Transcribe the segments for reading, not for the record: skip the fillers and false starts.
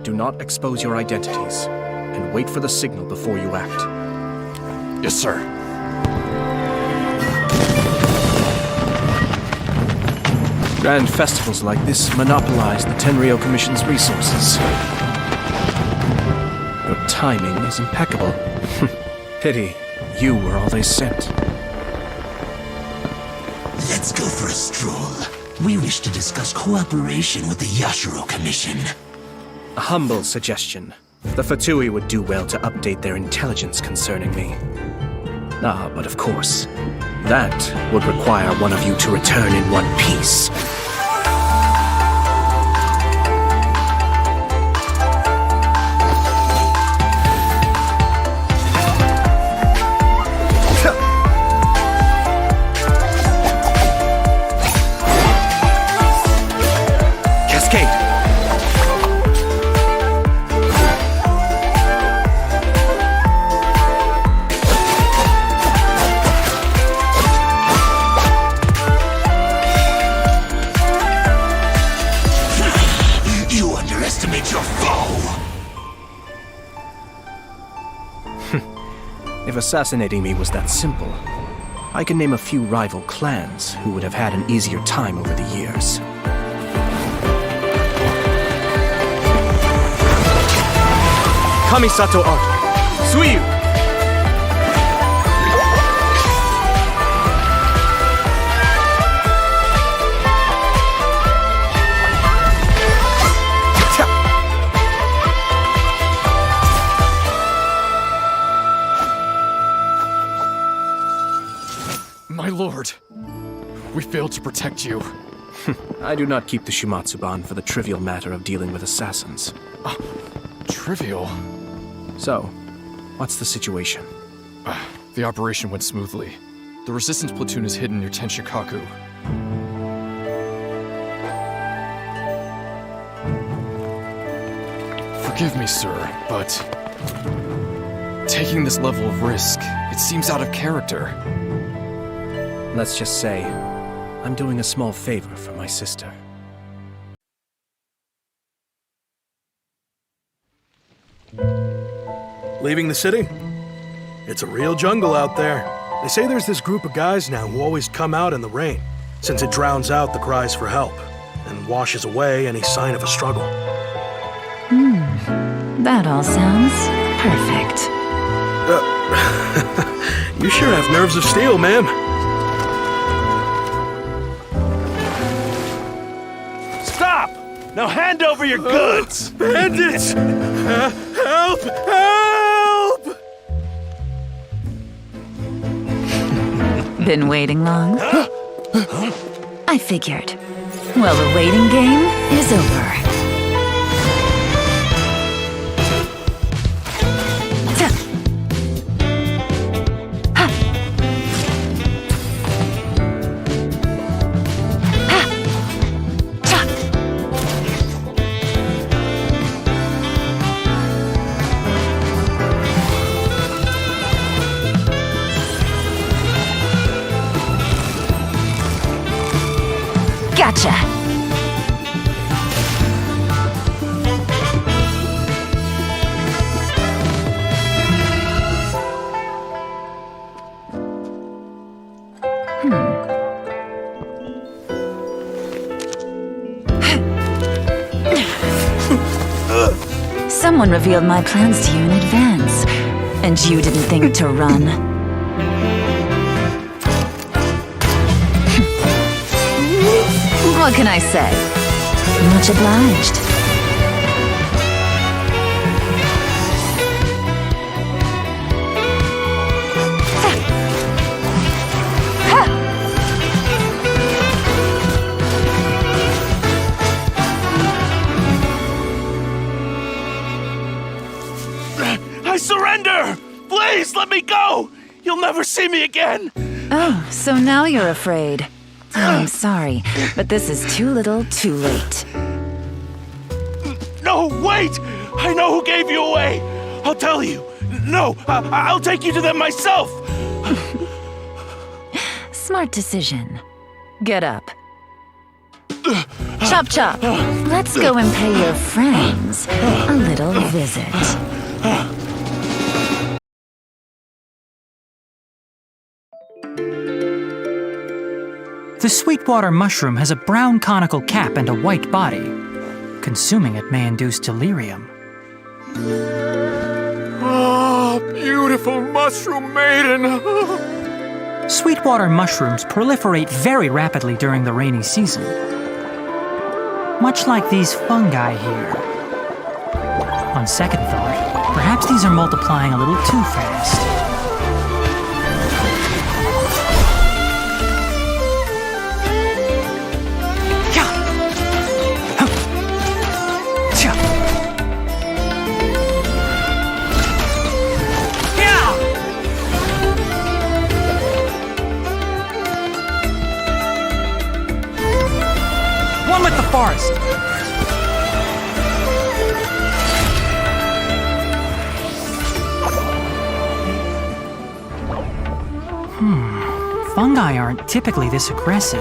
Do not expose your identities, and wait for the signal before you act. Yes, sir. Grand festivals like this monopolize the Tenryou Commission's resources. Your timing is impeccable. Pity you were all they sent. Let's go for a stroll. We wish to discuss cooperation with the Yashiro Commission. A humble suggestion. The Fatui would do well to update their intelligence concerning me. Ah, but of course, that would require one of you to return in one piece. If assassinating me was that simple, I can name a few rival clans who would have had an easier time over the years. Kamisato Art, Suiyu! My lord, we failed to protect you. I do not keep the Shimatsuban for the trivial matter of dealing with assassins. Trivial? So, what's the situation? The operation went smoothly. The resistance platoon is hidden near Tenshikaku. Forgive me, sir, but taking this level of risk, it seems out of character. Let's just say, I'm doing a small favor for my sister. Leaving the city? It's a real jungle out there. They say there's this group of guys now who always come out in the rain, since it drowns out the cries for help, and washes away any sign of a struggle. That all sounds perfect. You sure have nerves of steel, ma'am. Stop! Now hand over your goods! Bandits! Help! Help! Been waiting long? I figured. Well, the waiting game is over. Gotcha! Someone revealed my plans to you in advance, and you didn't think to run. What can I say? Much obliged. I surrender! Please, let me go! You'll never see me again! Oh, so now you're afraid. Oh, I'm sorry, but this is too little, too late. No, wait! I know who gave you away! I'll tell you! No, I'll take you to them myself! Smart decision. Get up. Chop Chop, let's go and pay your friends a little visit. The Sweetwater mushroom has a brown conical cap and a white body. Consuming it may induce delirium. Ah, beautiful mushroom maiden! Sweetwater mushrooms proliferate very rapidly during the rainy season. Much like these fungi here. On second thought, perhaps these are multiplying a little too fast. One with the forest. Fungi aren't typically this aggressive.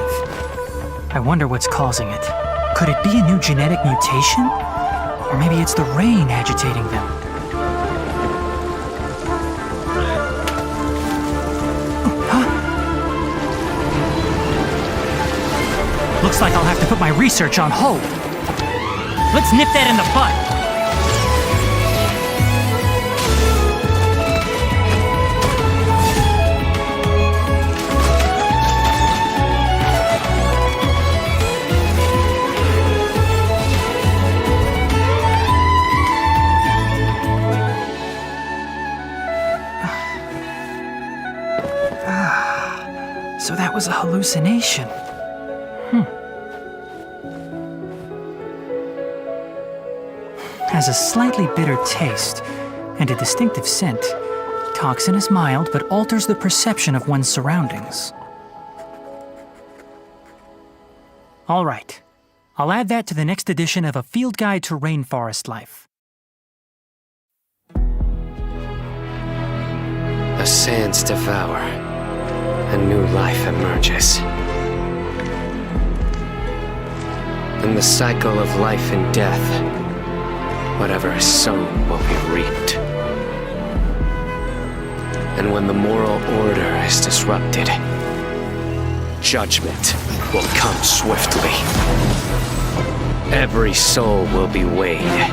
I wonder what's causing it. Could it be a new genetic mutation? Or maybe it's the rain agitating them. Looks like I'll have to put my research on hold. Let's nip that in the bud. So that was a hallucination. Has a slightly bitter taste and a distinctive scent. Toxin is mild, but alters the perception of one's surroundings. All right. I'll add that to the next edition of A Field Guide to Rainforest Life. The sands devour. A new life emerges. In the cycle of life and death, whatever is sown will be reaped. And when the moral order is disrupted, judgment will come swiftly. Every soul will be weighed.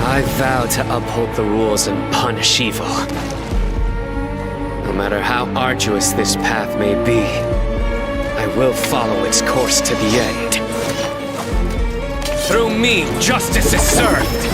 I vow to uphold the rules and punish evil. No matter how arduous this path may be, I will follow its course to the end. Through me, justice is served!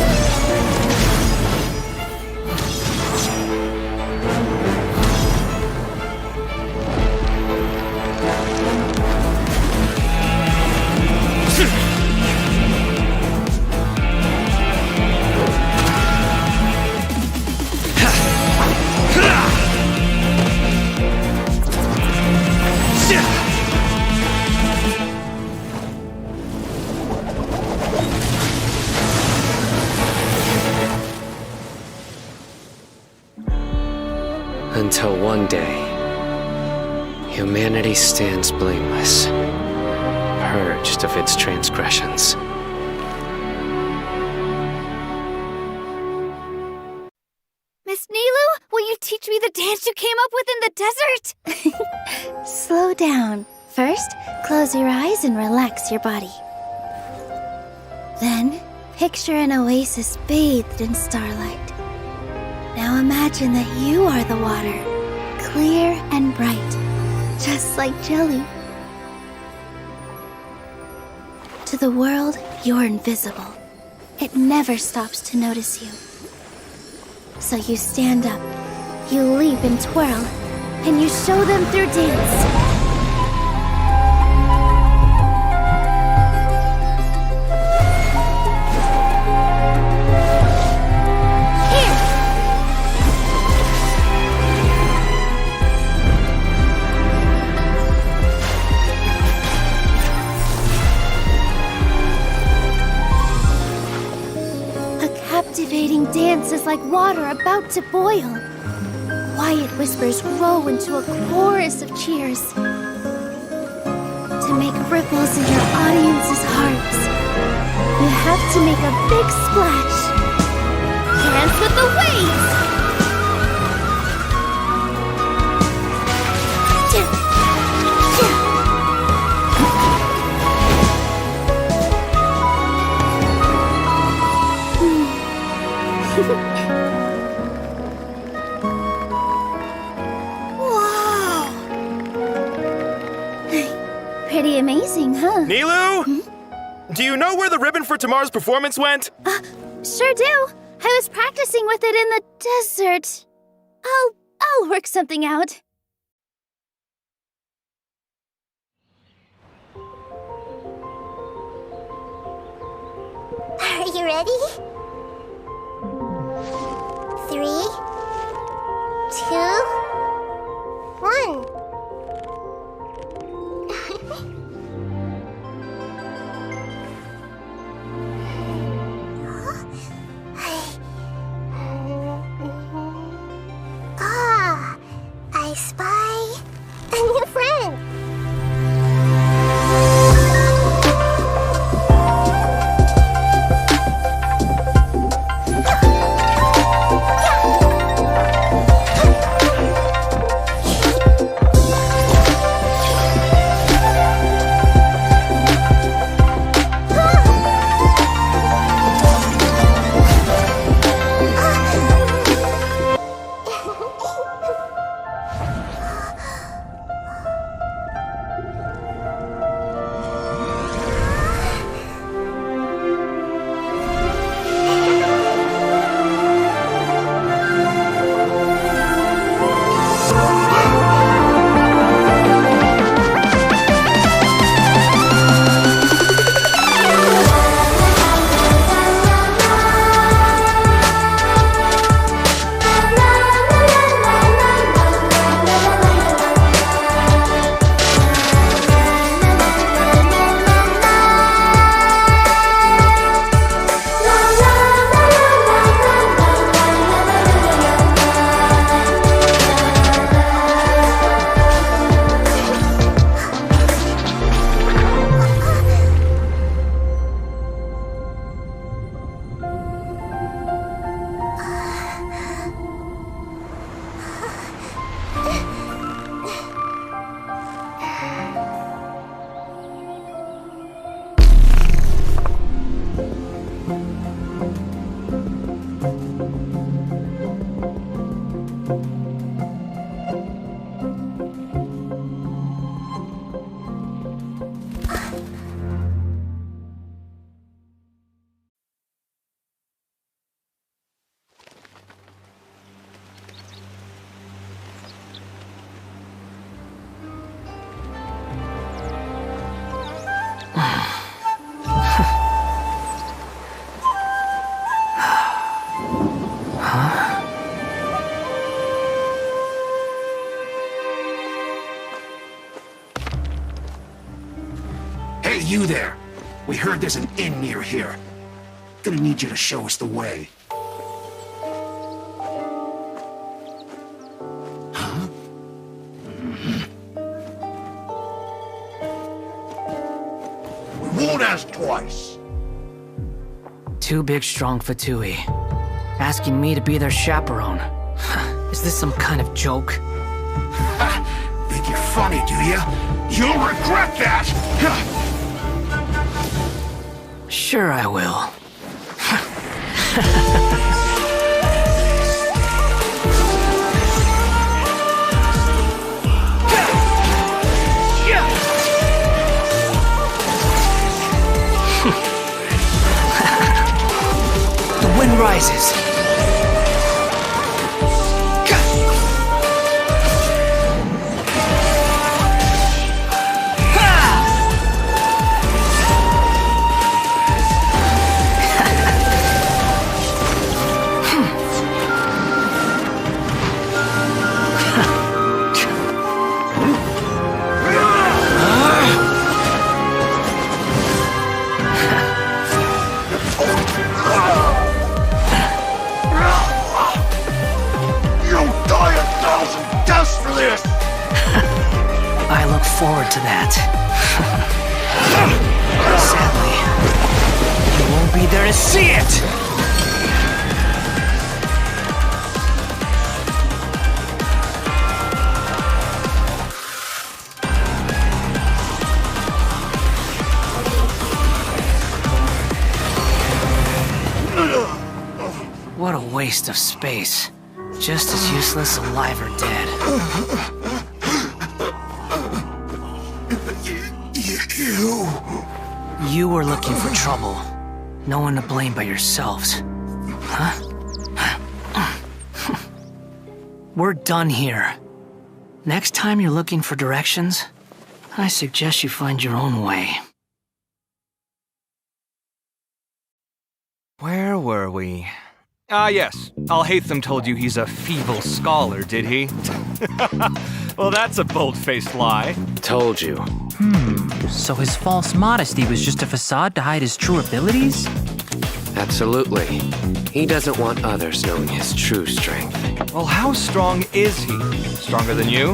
Until one day, humanity stands blameless, purged of its transgressions. Miss Nilu, will you teach me the dance you came up with in the desert? Slow down. First, close your eyes and relax your body. Then, picture an oasis bathed in starlight. Now imagine that you are the water, clear and bright, just like jelly. To the world, you're invisible. It never stops to notice you. So you stand up, you leap and twirl, and you show them through dance. silence is like water about to boil. Quiet whispers grow into a chorus of cheers. To make ripples in your audience's hearts, you have to make a big splash. Dance with the waves! Wow! Pretty amazing, huh? Nilu? Do you know where the ribbon for tomorrow's performance went? Sure do. I was practicing with it in the desert. I'll work something out. Are you ready? 3, 2, 1. I spy a new friend. Hey, you there! We heard there's an inn near here. Gonna need you to show us the way. Huh? We won't ask twice. Two big, strong Fatui, asking me to be their chaperone. Is this some kind of joke? Think you're funny, do you? You'll regret that! Sure I will. The wind rises. forward to that. Sadly, you won't be there to see it! What a waste of space. Just as useless alive or dead. You were looking for trouble. No one to blame but yourselves. Huh? We're done here. Next time you're looking for directions, I suggest you find your own way. Where were we? Ah, yes. Alhaitham told you he's a feeble scholar, did he? Well, that's a bold-faced lie. Told you. So his false modesty was just a facade to hide his true abilities? Absolutely. He doesn't want others knowing his true strength. Well, how strong is he? Stronger than you?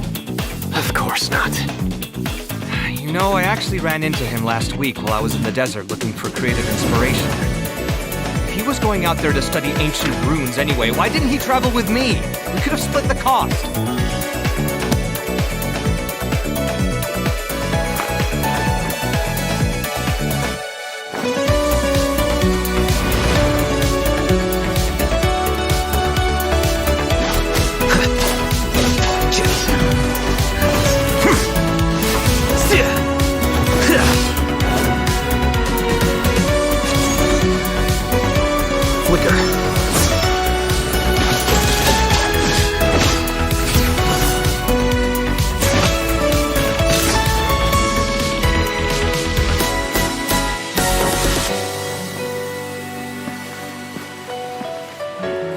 Of course not. You know, I actually ran into him last week while I was in the desert looking for creative inspiration. If he was going out there to study ancient runes anyway, why didn't he travel with me? We could have split the cost.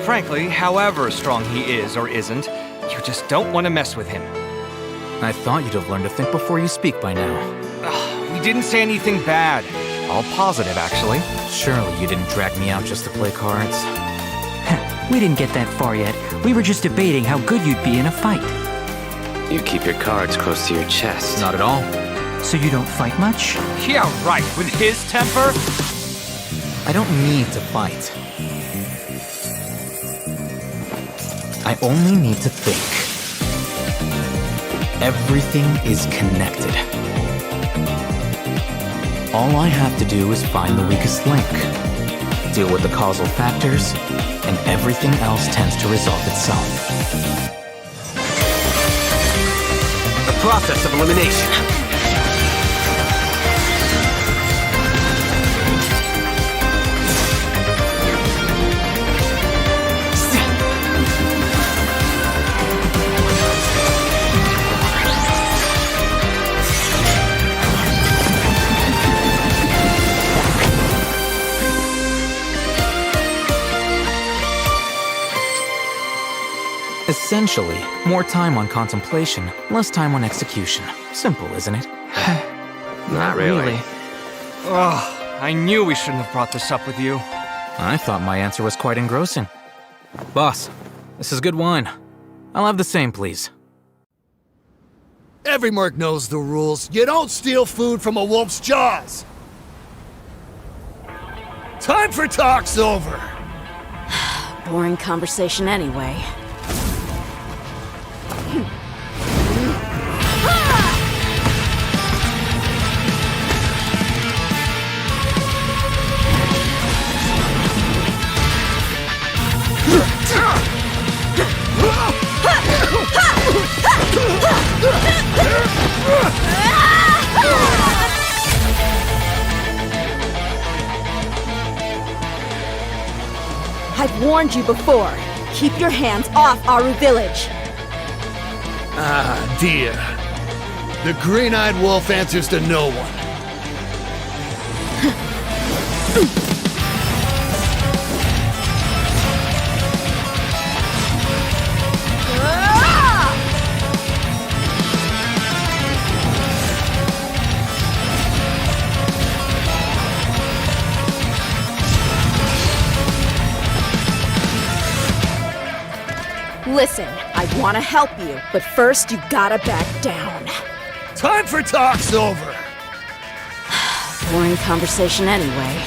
Frankly, however strong he is or isn't, you just don't want to mess with him. I thought you'd have learned to think before you speak by now. We didn't say anything bad. All positive, actually. Surely you didn't drag me out just to play cards. We didn't get that far yet. We were just debating how good you'd be in a fight. You keep your cards close to your chest. Not at all. So you don't fight much? Yeah, right. With his temper? I don't need to fight. I only need to think. Everything is connected. All I have to do is find the weakest link, deal with the causal factors, and everything else tends to resolve itself. The process of elimination. Essentially, more time on contemplation, less time on execution. Simple, isn't it? Not really. Ugh, I knew we shouldn't have brought this up with you. I thought my answer was quite engrossing. Boss, this is good wine. I'll have the same, please. Every merc knows the rules. You don't steal food from a wolf's jaws. Time for talk's over. Boring conversation anyway. I've warned you before. Keep your hands off Aru Village. Ah, dear. The green-eyed wolf answers to no one. Listen, I want to help you, but first you gotta back down. Time for talk's over. Boring conversation anyway.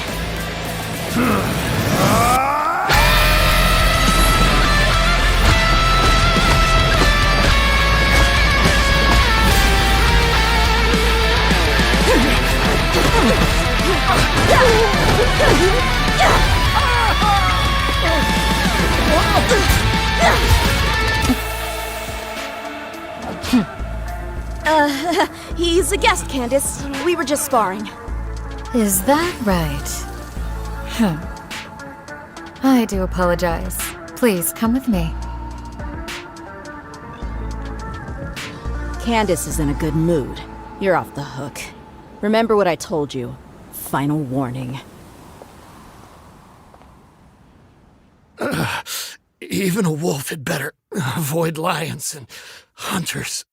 He's a guest, Candace. We were just sparring. Is that right? I do apologize. Please, come with me. Candace is in a good mood. You're off the hook. Remember what I told you. Final warning. Even a wolf had better avoid lions and hunters.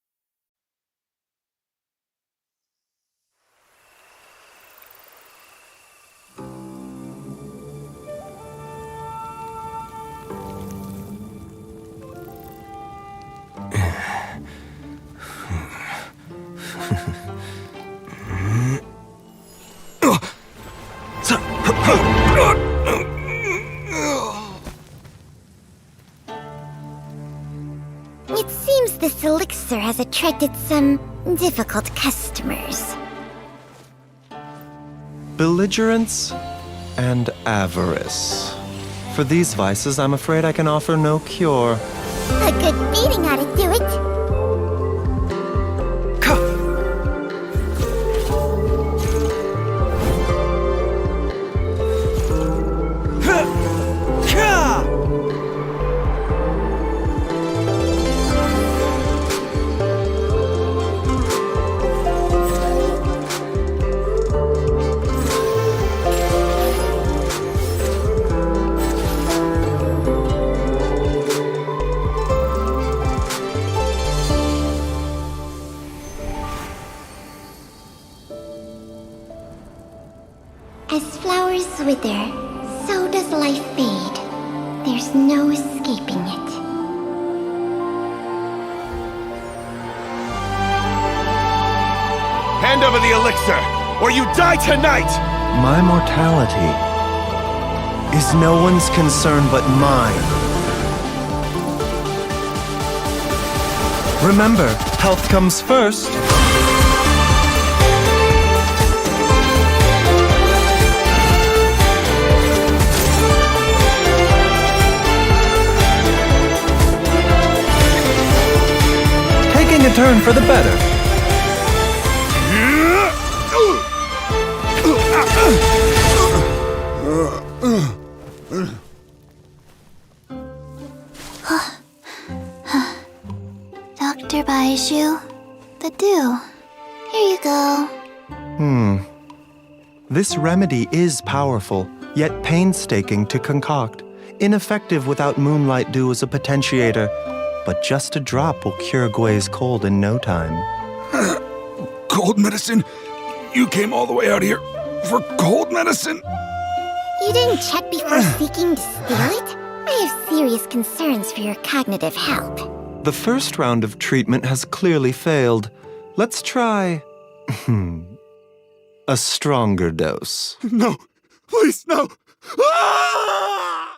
It seems this elixir has attracted some difficult customers. Belligerence and avarice. For these vices, I'm afraid I can offer no cure. A good beating ought to do it. As flowers wither, so does life fade. There's no escaping it. Hand over the elixir, or you die tonight! My mortality is no one's concern but mine. Remember, health comes first. Taking a turn for the better. Dr. Baiju, the dew. Here you go. This remedy is powerful, yet painstaking to concoct. Ineffective without moonlight dew as a potentiator, but just a drop will cure Gui's cold in no time. Cold medicine? You came all the way out here for cold medicine? You didn't check before seeking to steal it? I have serious concerns for your cognitive health. The first round of treatment has clearly failed. Let's try a stronger dose. No, please, no. Ah!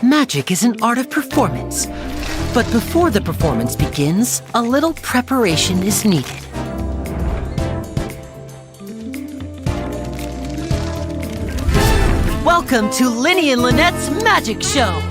Magic is an art of performance. But before the performance begins, a little preparation is needed. Welcome to Linny and Lynette's Magic Show!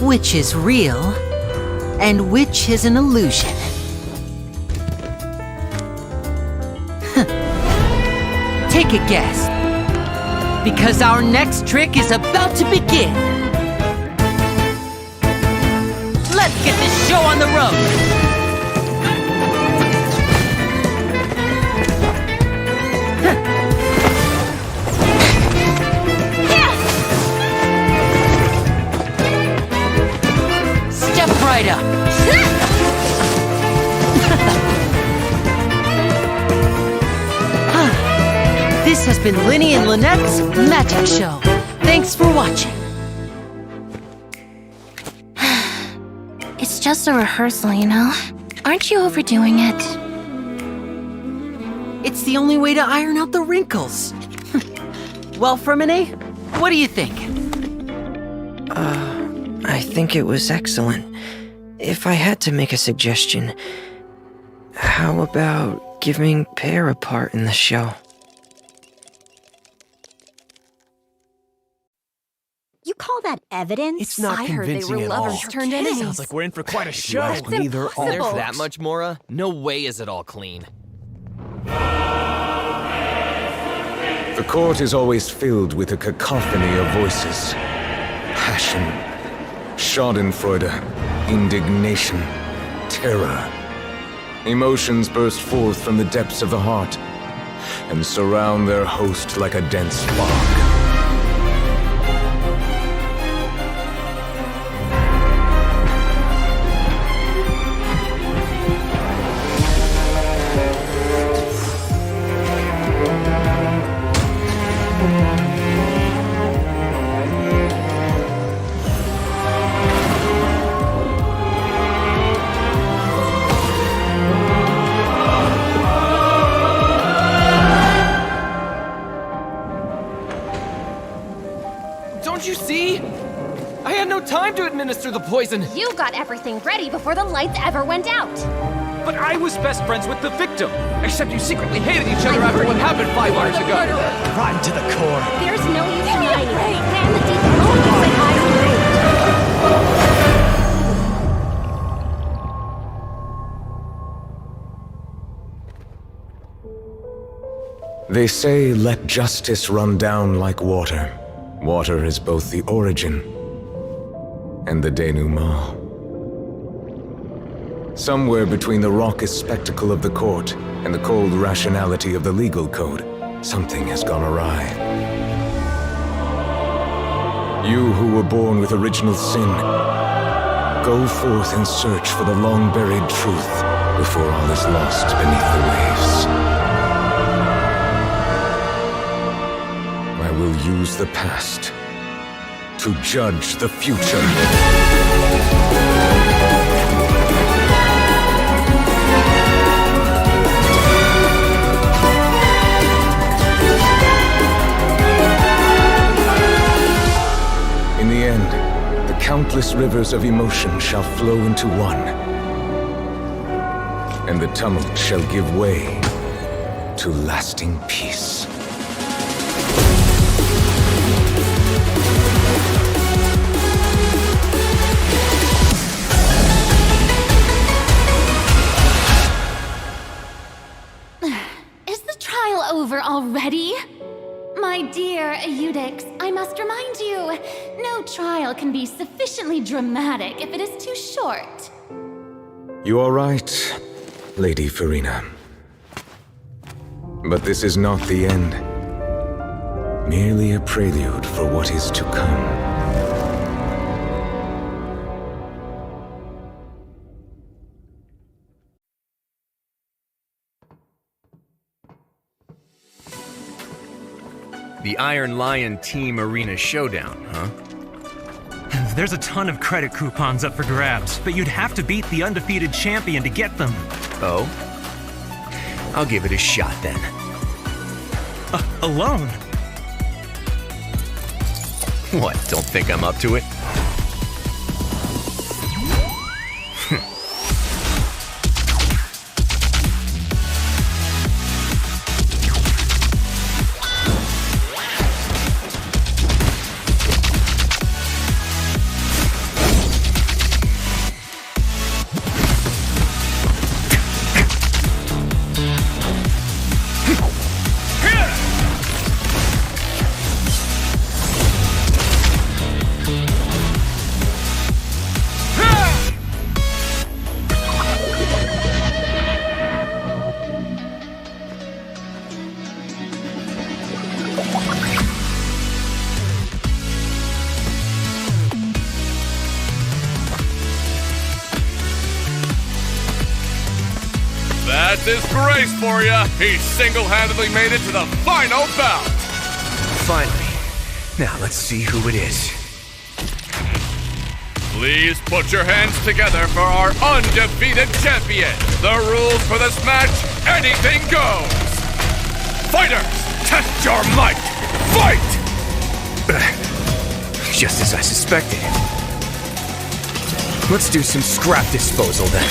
Which is real, and which is an illusion? Take a guess, because our next trick is about to begin. Let's get this show on the road! This has been Linny and Lynette's Magic Show. Thanks for watching. It's just a rehearsal, you know? Aren't you overdoing it? It's the only way to iron out the wrinkles. Well, Fermine, what do you think? I think it was excellent. If I had to make a suggestion, how about giving Pear a part in the show? You call that evidence? It's not I heard they convincing were at lovers all. turned enemies. Sounds like we're in for quite a show. That's Neither impossible. There's that much, Mora? No way is it all clean. The court is always filled with a cacophony of voices. Passion, schadenfreude, indignation, terror. Emotions burst forth from the depths of the heart and surround their host like a dense fog. Don't you see? I had no time to administer the poison. You got everything ready before the lights ever went out. But I was best friends with the victim. Except you secretly hated each other after what happened 5 hours ago. Rotten to the core. There's no use in hiding. Plan the details and you say They say, let justice run down like water. Water is both the origin and the denouement. Somewhere between the raucous spectacle of the court and the cold rationality of the legal code, something has gone awry. You who were born with original sin, go forth and search for the long-buried truth before all is lost beneath the waves. I will use the past to judge the future. In the end, the countless rivers of emotion shall flow into one, and the tumult shall give way to lasting peace. Is the trial over already? My dear Eudix, I must remind you, no trial can be sufficiently dramatic if it is too short. You are right, Lady Farina. But this is not the end. Merely a prelude for what is to come. The Iron Lion Team Arena Showdown, huh? There's a ton of credit coupons up for grabs, but you'd have to beat the undefeated champion to get them. Oh? I'll give it a shot then. Alone? What, don't think I'm up to it? disgrace for you. He single-handedly made it to the final bout. Finally. Now let's see who it is. Please put your hands together for our undefeated champion. The rules for this match, anything goes. Fighters, test your might. Fight! Just as I suspected. Let's do some scrap disposal then.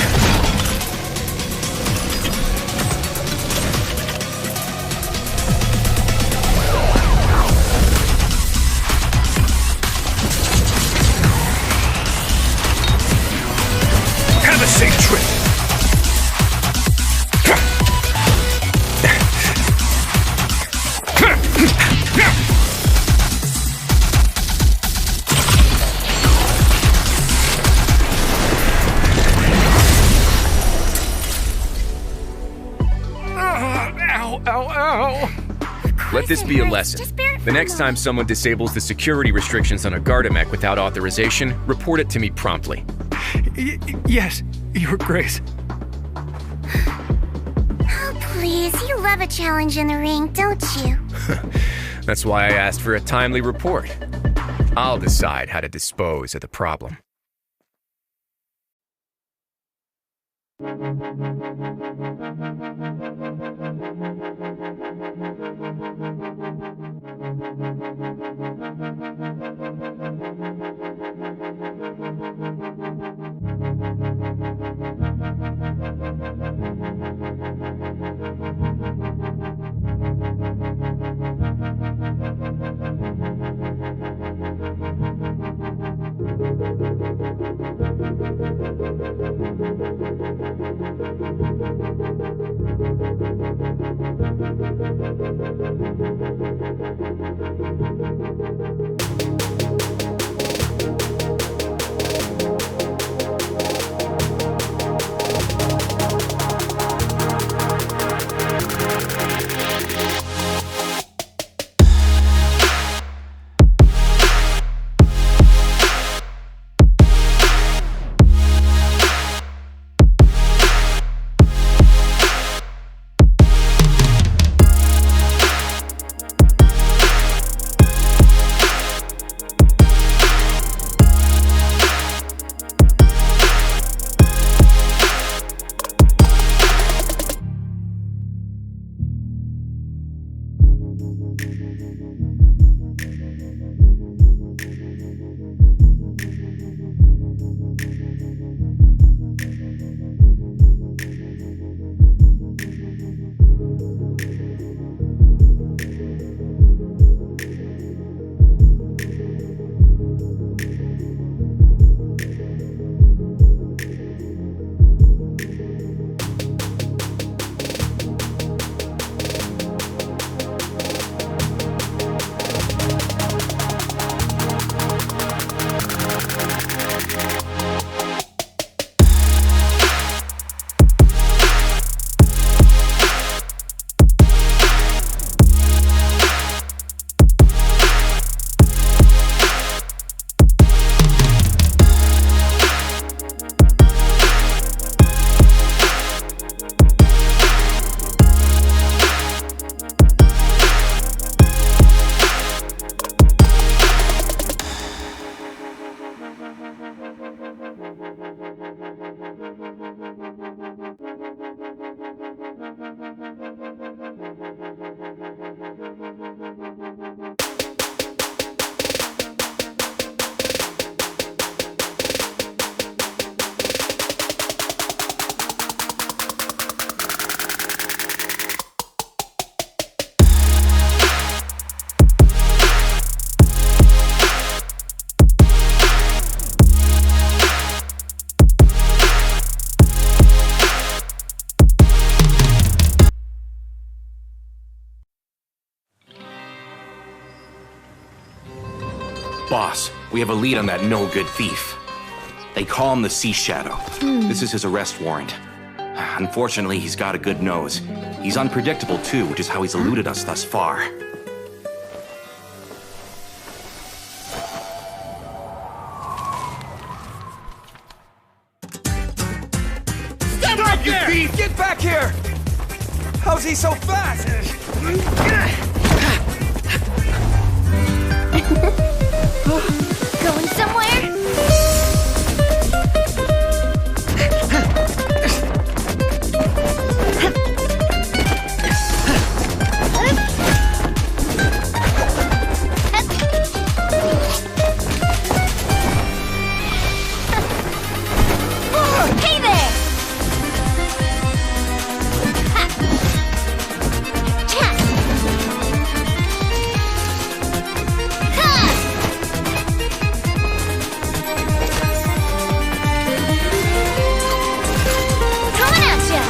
Have a safe trip. Let this be a lesson. The next time someone disables the security restrictions on a Gardamek without authorization, report it to me promptly. Yes, Your Grace. Oh, please, you love a challenge in the ring, don't you? That's why I asked for a timely report. I'll decide how to dispose of the problem. Boss, we have a lead on that no-good thief. They call him the Sea Shadow. This is his arrest warrant. Unfortunately, he's got a good nose. He's unpredictable too, which is how he's eluded us thus far. Stop, you thief! Get back here! How's he so fast? Going somewhere? Hey there! Coming at ya!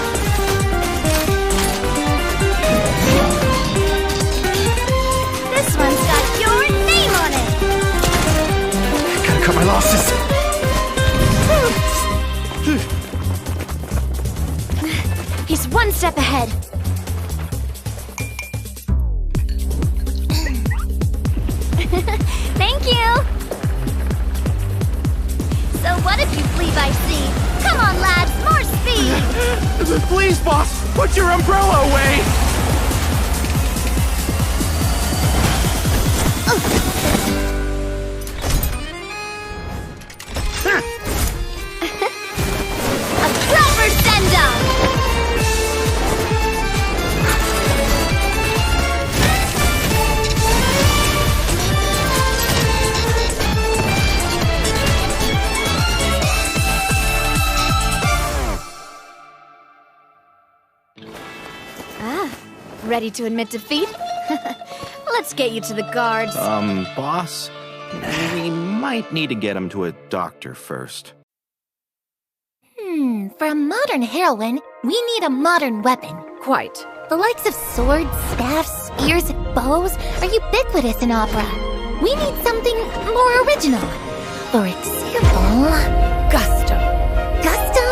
This one's got your name on it! Gotta cut my losses. He's one step ahead. Thank you! So what if you flee by sea? Come on, lads, more speed! Please, boss, put your umbrella away! A proper send-off! Ready to admit defeat? Let's get you to the guards. Boss? We might need to get him to a doctor first. For a modern heroine, we need a modern weapon. Quite. The likes of swords, staffs, spears, bows are ubiquitous in opera. We need something more original. For example... Gusto. Gusto?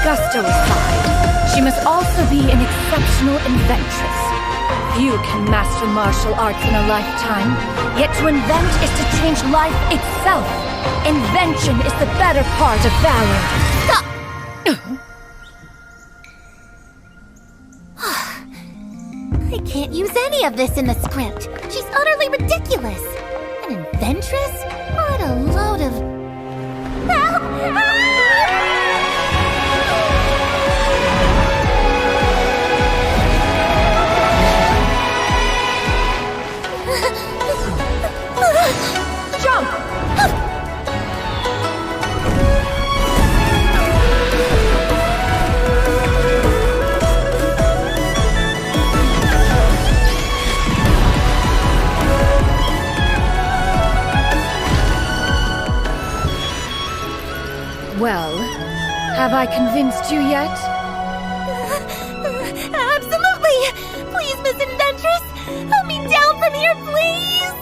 Gusto aside, she must also be an exceptional inventress. Few can master martial arts in a lifetime, yet to invent is to change life itself. Invention is the better part of valor. Stop! I can't use any of this in the script. She's utterly ridiculous. An inventress? What a load of... Jump! Well, have I convinced you yet? Absolutely! Please, Miss Inventress, help me down from here, please!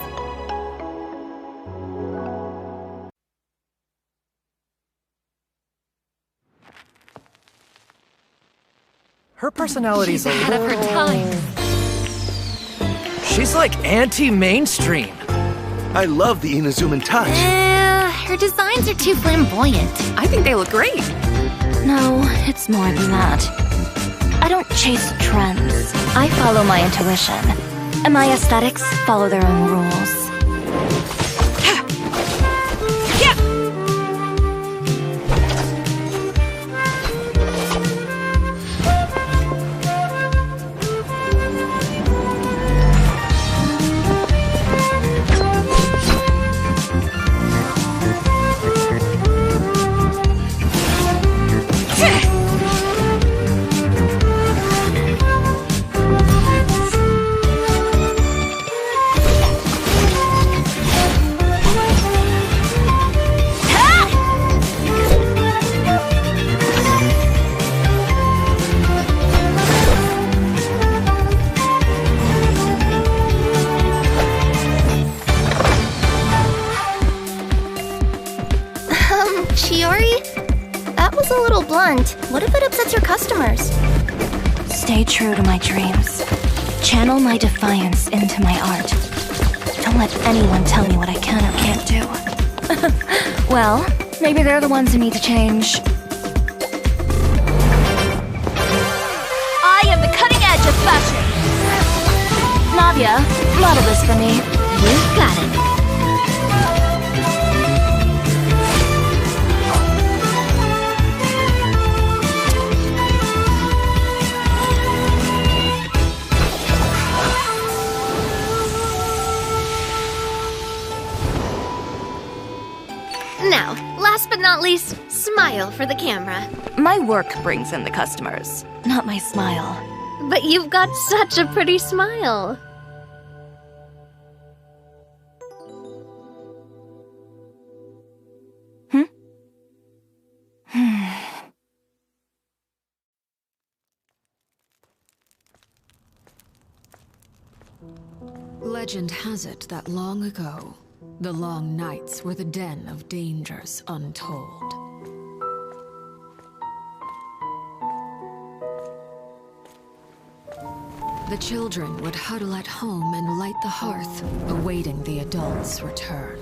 Her personality's She's ahead of her time. She's like anti-mainstream. I love the Inazuman touch. Her designs are too flamboyant. I think they look great. No, it's more than that. I don't chase trends. I follow my intuition. And my aesthetics follow their own rules. stay true to my dreams. Channel my defiance into my art. Don't let anyone tell me what I can or can't do. Well, maybe they're the ones who need to change. I am the cutting edge of fashion! Navia, model this for me. You got it. Now, last but not least, smile for the camera. My work brings in the customers, not my smile. But you've got such a pretty smile. Legend has it that long ago, the long nights were the den of dangers untold. The children would huddle at home and light the hearth, awaiting the adults' return.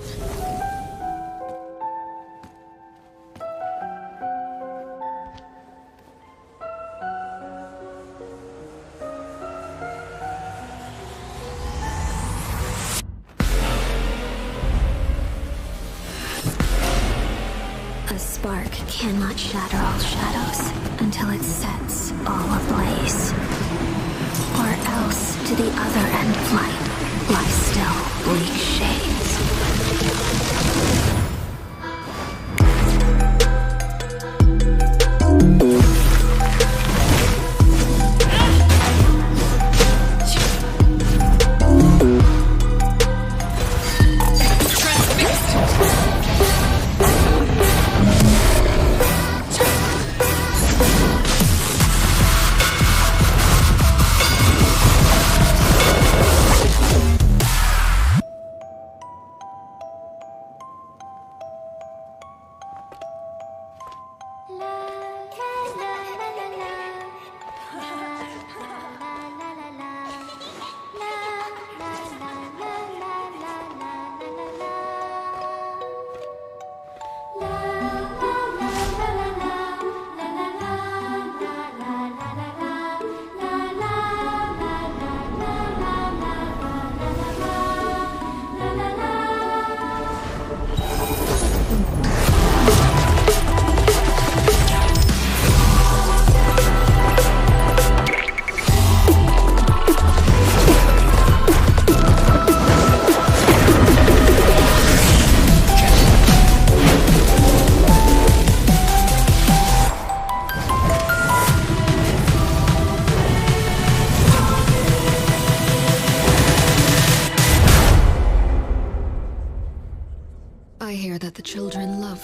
A spark cannot shatter all shadows until it sets all ablaze. Or else, to the other end of light, lie still bleak shades.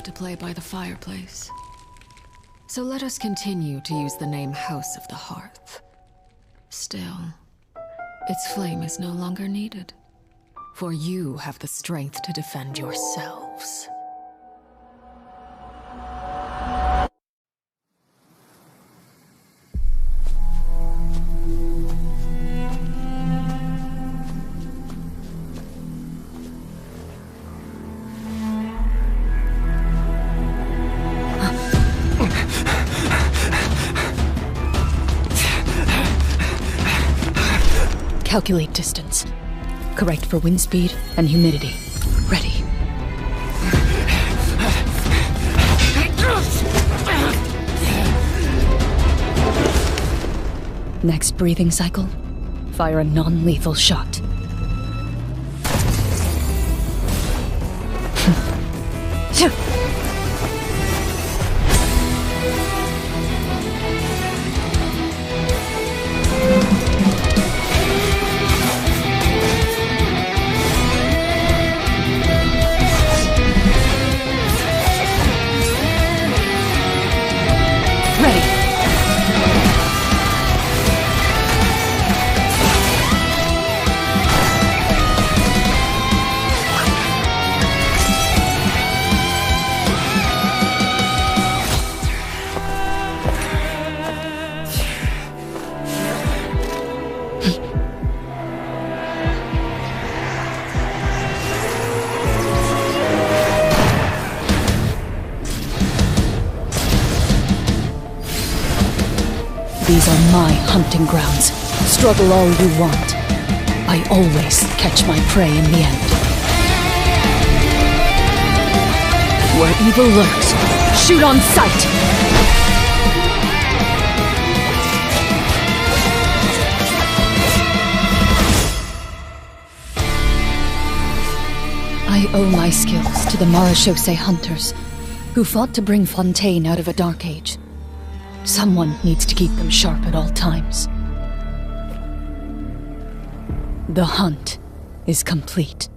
To play by the fireplace. So let us continue to use the name House of the Hearth. Still, its flame is no longer needed, for you have the strength to defend yourselves. Calculate distance. Correct for wind speed and humidity. Ready. Next breathing cycle, fire a non-lethal shot. These are my hunting grounds. Struggle all you want. I always catch my prey in the end. Where evil lurks, shoot on sight! I owe my skills to the Marechaussee hunters, who fought to bring Fontaine out of a dark age. Someone needs to keep them sharp at all times. The hunt is complete.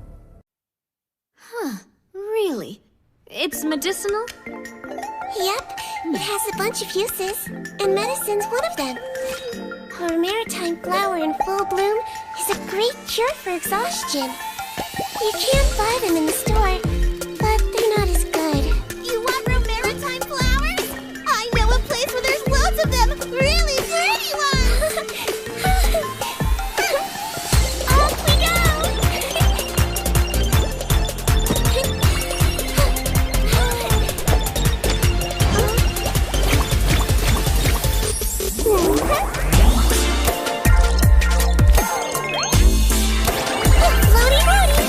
Huh, really? It's medicinal? Yep, it has a bunch of uses, and medicine's one of them. Our maritime flower in full bloom is a great cure for exhaustion. You can't buy them in the store, but they're not as good. You want maritime flowers? I know a place where there's loads of them! Really pretty ones! Off we go! Floaty roaty!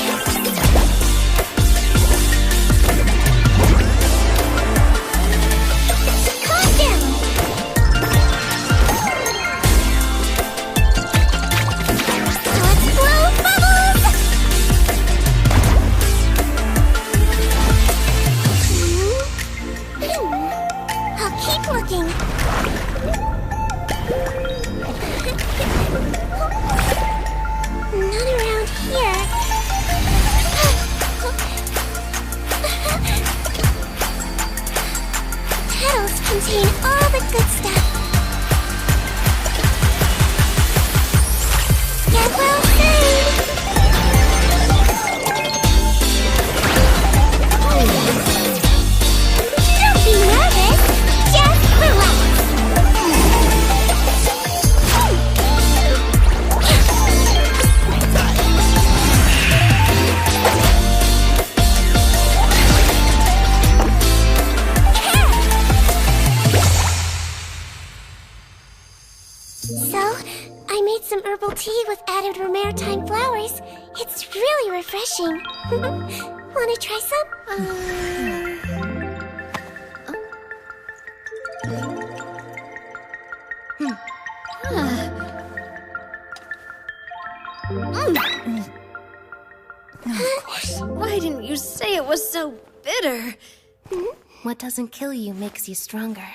Calm down! Let's blow bubbles! I'll keep looking. None around here. Petals contain all the good stuff. Get well soon. Don't be nervous. Just relax. So, I made some herbal tea with added maritime flowers. It's really refreshing. Wanna try some? Why didn't you say it was so bitter? What doesn't kill you makes you stronger.